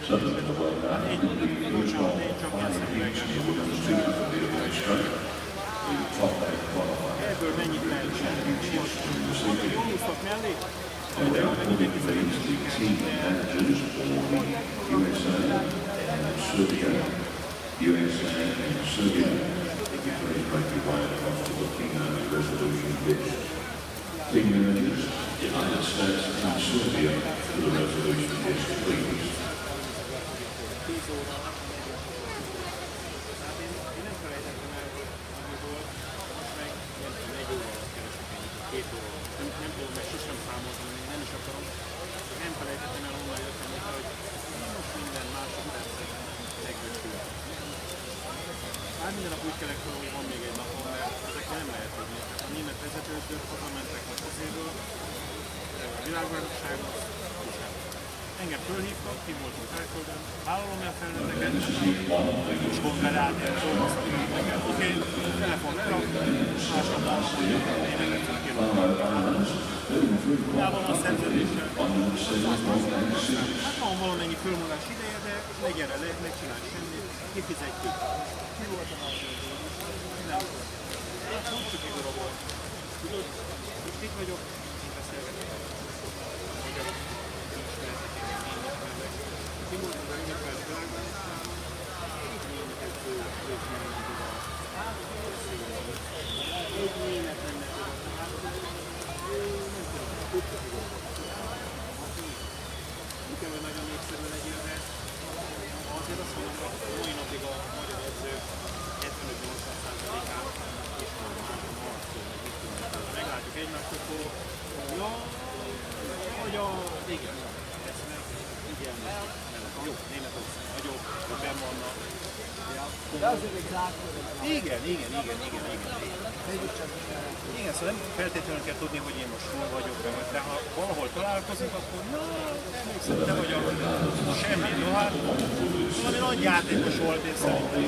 Subject to well done. The first roll, 5 each, will be the two for the away stroke. The top 8 qualifying. Ebből mennyit lehet Championships to receive it. jól húztak mellé? And now according to these, the team managers for the USA and Serbia, USA and Serbia, if you please make your way across to the King's resolution pitch. Team managers, United States and Serbia to the resolution pitch, please. 10 óra. Hát én nem felejtettem el, ami volt, most meg nem tudom, 1 óra alatt keresek ennyit, 2 óra alatt. Nem tudom, mert sosem számoltam, még nem is akarom. Nem felejtettem el, onnan jöttem hozzá, hogy most minden másodpercet megbecsül. Hát minden nap úgy kelek fel, hogy van még egy napon, mert ezekkel nem lehet tudni. A német vezetőtől hazamentek a kezéből, a világbajnokságon, engem fölhívtak, ki voltunk Tájföldön, vállalom el felnőtteket, és konferálni, dolgoztak nekem. Oké, telefon lerak, másnap hallom, hogy a németet cukérok. Távol a szerződéssel. Hát van valamennyi fölmondás ideje, de legyen rá, ne csinálj semmit, kifizetjük. Mi volt a második? Nem. Hát úgy csak egy darab volt. Tudod, most itt vagyok, én beszélgetek. Magyarok, ismertek engem, én ismerlek. Ki volt az Engelfeld világbajnokság? Egy németet ők nem tudva. Egy német lenne tudva. Nem tudom, tudta tudva. Nem kell, hogy nagyon népszerű legyél, de azért azt mondom, hogy mai napig a magyar edzők 75-80%-át és normálisan harcolnak, mit tudnak. Meglátjuk egymást, akkor igen, igen, jó, Németország nagyobb, többen vannak. Igen, szóval nem feltétlenül kell tudni, hogy én most hol vagyok, de ha valahol találkozunk, akkor emlékszem, te vagy a semmi, no hát valami nagy játékos volt, én szerintem.